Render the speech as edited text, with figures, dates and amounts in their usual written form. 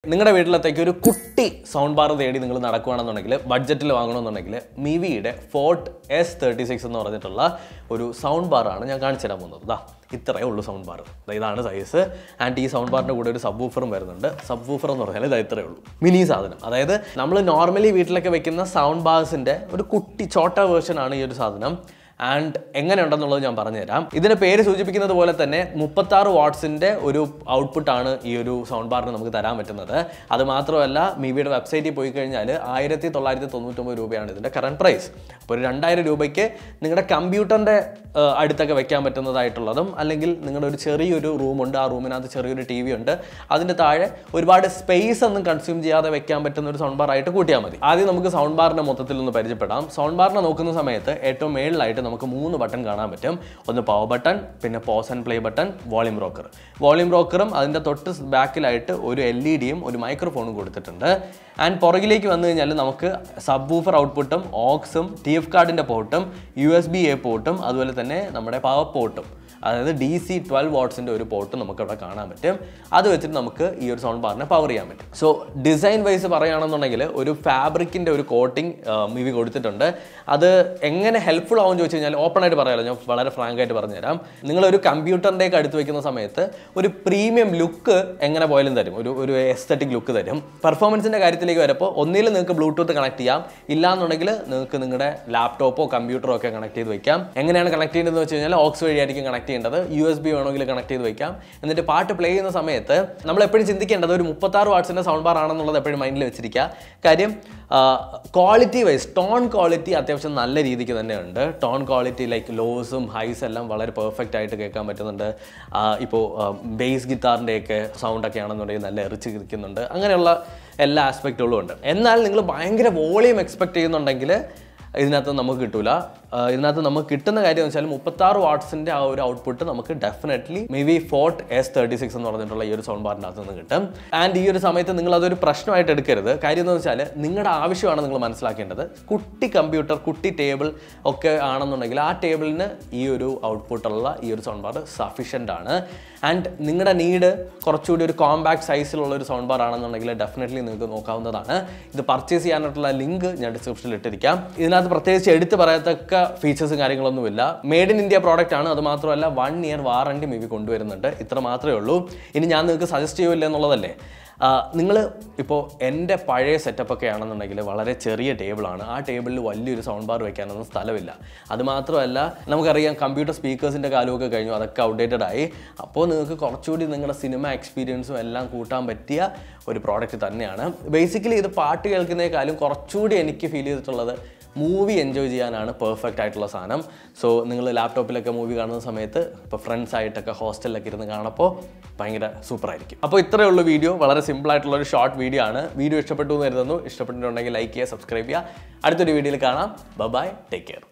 നിങ്ങളുടെ വീട്ടിലത്തേക്ക് ഒരു കുട്ടി സൗണ്ട് ബാർ തേടി നിങ്ങൾ നടക്കുകയാണെന്നുണ്ടെങ്കിൽ ബഡ്ജറ്റിൽ വാങ്ങണമെന്നുണ്ടെങ്കിൽ മിവിയുടെ ഫോർട്ട് S36 എന്ന് പറഞ്ഞിട്ടുള്ള ഒരു സൗണ്ട് ബാറാണ് ഞാൻ കാണിച്ചു തരാൻ പോകുന്നത്. ദാ ഇത്രയേ ഉള്ളൂ സൗണ്ട് ബാർ. ഇതാണ് സൈസ്. ആൻഡ് ഈ സൗണ്ട് ബാറിൻ്റെ കൂടെ ഒരു സബ് വൂഫറും വരുന്നുണ്ട്. സബ് വൂഫർ എന്ന് പറഞ്ഞാൽ ഇതാ ഇത്രയേ ഉള്ളൂ. മിനി സാധനം. അതായത് നമ്മൾ നോർമലി വീട്ടിലൊക്കെ വെക്കുന്ന സൗണ്ട് ബാർസിൻ്റെ ഒരു കുട്ടി ചോട്ട വേർഷനാണ് ഈ ഒരു സാധനം. ആൻഡ് എങ്ങനെയുണ്ടെന്നുള്ളത് ഞാൻ പറഞ്ഞുതരാം. ഇതിൻ്റെ പേര് സൂചിപ്പിക്കുന്നത് പോലെ തന്നെ 36 വാട്ട്സിൻ്റെ ഒരു ഔട്ട്പുട്ടാണ് ഈ ഒരു സൗണ്ട് ബാറിന് നമുക്ക് തരാൻ പറ്റുന്നത്. അത് മാത്രമല്ല മിവിയുടെ വെബ്സൈറ്റിൽ പോയി കഴിഞ്ഞാൽ 1999 രൂപയാണ് ഇതിൻ്റെ കറണ്ട് പ്രൈസ്. അപ്പോൾ ഒരു 2000 രൂപയ്ക്ക് നിങ്ങളുടെ കമ്പ്യൂട്ടറിൻ്റെ അടുത്തൊക്കെ വെക്കാൻ പറ്റുന്നതായിട്ടുള്ളതും, അല്ലെങ്കിൽ നിങ്ങളുടെ ഒരു ചെറിയൊരു റൂമുണ്ട്, ആ റൂമിനകത്ത് ചെറിയൊരു TV ഉണ്ട്, അതിൻ്റെ താഴെ ഒരുപാട് സ്പേസ് ഒന്നും കൺസ്യൂം ചെയ്യാതെ വെക്കാൻ പറ്റുന്ന ഒരു സൗണ്ട് ബാർ ആയിട്ട് കൂട്ടിയാൽ മതി. ആദ്യം നമുക്ക് സൗണ്ട് ബാറിനെ മൊത്തത്തിൽ ഒന്ന് പരിചയപ്പെടാം. സൗണ്ട് ബാറിനെ നോക്കുന്ന സമയത്ത് ഏറ്റവും മേളിലായിട്ട് നമുക്ക് 3 ബട്ടൺ കാണാൻ പറ്റും. ഒന്ന് പവർ ബട്ടൺ, പിന്നെ pause and play button, volume rocker. Volume റോക്കറും അതിൻ്റെ തൊട്ട് ബാക്കിലായിട്ട് ഒരു LED-യും ഒരു മൈക്രോഫോണും കൊടുത്തിട്ടുണ്ട്. ആൻഡ് പുറകിലേക്ക് വന്നു കഴിഞ്ഞാൽ നമുക്ക് സബ് വൂഫർ ഔട്ട്പുട്ടും ഓക്സും TF കാർഡിൻ്റെ പോർട്ടും USB-A പോർട്ടും അതുപോലെ തന്നെ നമ്മുടെ പവർ പോർട്ടും, അതായത് DC 12 വാട്ട്സിൻ്റെ ഒരു പോർട്ട് നമുക്ക് അവിടെ കാണാൻ പറ്റും. അത് വെച്ചിട്ട് നമുക്ക് ഈ ഒരു സൗണ്ട് ബാറിനെ പവർ ചെയ്യാൻ പറ്റും. സോ ഡിസൈൻ വൈസ് പറയുകയാണെന്നുണ്ടെങ്കിൽ ഒരു ഫാബ്രിക്കിൻ്റെ ഒരു കോട്ടിങ് മിവി കൊടുത്തിട്ടുണ്ട്. അത് എങ്ങനെ ഹെൽപ്ഫുൾ ആവും ചോദിച്ചു കഴിഞ്ഞാൽ ഓപ്പൺ ആയിട്ട് പറയാമല്ലോ, ഞാൻ വളരെ ഫ്രാങ്ക് ആയിട്ട് പറഞ്ഞുതരാം. നിങ്ങളൊരു കമ്പ്യൂട്ടറിൻ്റെയൊക്കെ അടുത്ത് വെക്കുന്ന സമയത്ത് ഒരു പ്രീമിയം ലുക്ക് എങ്ങനെ പോയാലും തരും, ഒരു എസ്തറ്റിക് ലുക്ക് തരും. പെർഫോമൻസിൻ്റെ കാര്യത്തിലേക്ക് വരുമ്പോൾ ഒന്നിൽ നിങ്ങൾക്ക് ബ്ലൂടൂത്ത് കണക്ട് ചെയ്യാം, ഇല്ലാന്നുണ്ടെങ്കിൽ നിങ്ങൾക്ക് നിങ്ങളുടെ ലാപ്ടോപ്പോ കമ്പ്യൂട്ടറോ ഒക്കെ കണക്ട് ചെയ്ത് വെക്കാം. എങ്ങനെയാണ് കണക്ട് ചെയ്യുന്നതെന്ന് വെച്ച് കഴിഞ്ഞാൽ ഓക്സ് വഴിയായിരിക്കും കണക്ട് ചെയ്യേണ്ടത്. USB വേണമെങ്കിൽ കണക്ട് ചെയ്ത് വെക്കാം. എന്നിട്ട് പാട്ട് പ്ലേ ചെയ്യുന്ന സമയത്ത് നമ്മൾ എപ്പോഴും ചിന്തിക്കേണ്ടത് ഒരു 36 വാട്ട്സിൻ്റെ സൗണ്ട് ബാർ ആണെന്നുള്ളത് എപ്പോഴും മൈൻഡിൽ വെച്ചിരിക്കുക. കാര്യം ക്വാളിറ്റി വൈസ് ടോൺ ക്വാളിറ്റി അത്യാവശ്യം നല്ല രീതിക്ക് തന്നെയുണ്ട്. ടോൺ ക്വാളിറ്റി ലൈക്ക് ലോസും ഹൈസ് എല്ലാം വളരെ പെർഫെക്റ്റ് ആയിട്ട് കേൾക്കാൻ പറ്റുന്നുണ്ട്. ഇപ്പോൾ ബേസ് ഗിത്താറിൻ്റെയൊക്കെ സൗണ്ടൊക്കെ ആണെന്നുണ്ടെങ്കിൽ നല്ല എറിച്ച് കിരിക്കുന്നുണ്ട്. അങ്ങനെയുള്ള എല്ലാ ആസ്പെക്റ്റുകളും ഉണ്ട്. എന്നാൽ നിങ്ങൾ ഭയങ്കര വോളിയം എക്സ്പെക്ട് ചെയ്യുന്നുണ്ടെങ്കിൽ ഇതിനകത്ത് നമുക്ക് കിട്ടൂല. ഇതിനകത്ത് നമുക്ക് കിട്ടുന്ന കാര്യം എന്ന് വെച്ചാൽ 36 വാട്ട്സിൻ്റെ ആ ഒരു ഔട്ട്പുട്ട് നമുക്ക് ഡെഫിനറ്റ്ലി മിവി ഫോർട്ട് S36 എന്ന് പറഞ്ഞിട്ടുള്ള ഈ ഒരു സൗണ്ട് ബാറിൻ്റെ അകത്ത് നിന്ന് കിട്ടും. ആൻഡ് ഈ ഒരു സമയത്ത് നിങ്ങൾ അതൊരു പ്രശ്നമായിട്ട് എടുക്കരുത്. കാര്യം എന്ന് വെച്ചാൽ നിങ്ങളുടെ ആവശ്യമാണ് നിങ്ങൾ മനസ്സിലാക്കേണ്ടത്. കുട്ടി കമ്പ്യൂട്ടർ, കുട്ടി ടേബിൾ ഒക്കെ ആണെന്നുണ്ടെങ്കിൽ ആ ടേബിളിന് ഈ ഒരു ഔട്ട്പുട്ടുള്ള ഈ ഒരു സൗണ്ട് ബാർ സഫീഷ്യൻ്റ് ആണ്. ആൻഡ് നിങ്ങളുടെ നീഡ് കുറച്ചുകൂടി ഒരു കോമ്പാക്ട് സൈസിലുള്ള ഒരു സൗണ്ട് ബാർ ആണെന്നുണ്ടെങ്കിൽ ഡെഫിനറ്റ്ലി നിങ്ങൾക്ക് നോക്കാവുന്നതാണ്. ഇത് പർച്ചേസ് ചെയ്യാനായിട്ടുള്ള ലിങ്ക് ഞാൻ ഡിസ്ക്രിപ്ഷനിൽ ഇട്ടിരിക്കാം. ഇതിനകത്ത് പ്രത്യേകിച്ച് എടുത്ത് പറയത്തക്ക ഫീച്ചേഴ്സും കാര്യങ്ങളൊന്നുമില്ല. മെയ്ഡ് ഇൻ ഇന്ത്യ പ്രോഡക്റ്റ് ആണ്. അത് മാത്രമല്ല 1 ഇയർ വാറണ്ടി മിവി കൊണ്ടുവരുന്നുണ്ട്. ഇത്ര മാത്രമേ ഉള്ളൂ. ഇനി ഞാൻ നിങ്ങൾക്ക് സജസ്റ്റ് ചെയ്യില്ല എന്നുള്ളതല്ലേ. നിങ്ങൾ ഇപ്പോൾ എൻ്റെ പഴയ സെറ്റപ്പൊക്കെ ആണെന്നുണ്ടെങ്കിൽ വളരെ ചെറിയ ടേബിളാണ്. ആ ടേബിളിൽ വലിയൊരു സൗണ്ട് ബാർ വെക്കാനൊന്നും സ്ഥലമില്ല. അതുമാത്രമല്ല നമുക്കറിയാം കമ്പ്യൂട്ടർ സ്പീക്കേഴ്സിൻ്റെ കാലമൊക്കെ കഴിഞ്ഞു, അതൊക്കെ ഔട്ട്ഡേറ്റഡ് ആയി. അപ്പോൾ നിങ്ങൾക്ക് കുറച്ചുകൂടി നിങ്ങളുടെ സിനിമ എക്സ്പീരിയൻസും എല്ലാം കൂട്ടാൻ പറ്റിയ ഒരു പ്രോഡക്റ്റ് തന്നെയാണ്. ബേസിക്കലി ഇത് പാട്ട് കേൾക്കുന്നതിനേക്കാളും കുറച്ചുകൂടി എനിക്ക് ഫീൽ ചെയ്തിട്ടുള്ളത് മൂവി എൻജോയ് ചെയ്യാനാണ് പെർഫെക്റ്റ് ആയിട്ടുള്ള സാധനം. സോ നിങ്ങൾ ലാപ്ടോപ്പിലൊക്കെ മൂവി കാണുന്ന സമയത്ത് ഇപ്പോൾ ഫ്രണ്ട്സ് ആയിട്ടൊക്കെ ഹോസ്റ്റലിലൊക്കെ ഇരുന്ന് കാണപ്പോൾ ഭയങ്കര സൂപ്പറായിരിക്കും. അപ്പോൾ ഇത്രയേ ഉള്ളൂ വീഡിയോ. വളരെ സിമ്പിളായിട്ടുള്ള ഒരു ഷോർട്ട് വീഡിയോ ആണ്. വീഡിയോ ഇഷ്ടപ്പെട്ടു എന്ന് കരുതുന്നു. ഇഷ്ടപ്പെട്ടിട്ടുണ്ടെങ്കിൽ ലൈക്ക് ചെയ്യുക, സബ്സ്ക്രൈബ് ചെയ്യുക. അടുത്തൊരു വീഡിയോയിൽ കാണാം. Bye, take care.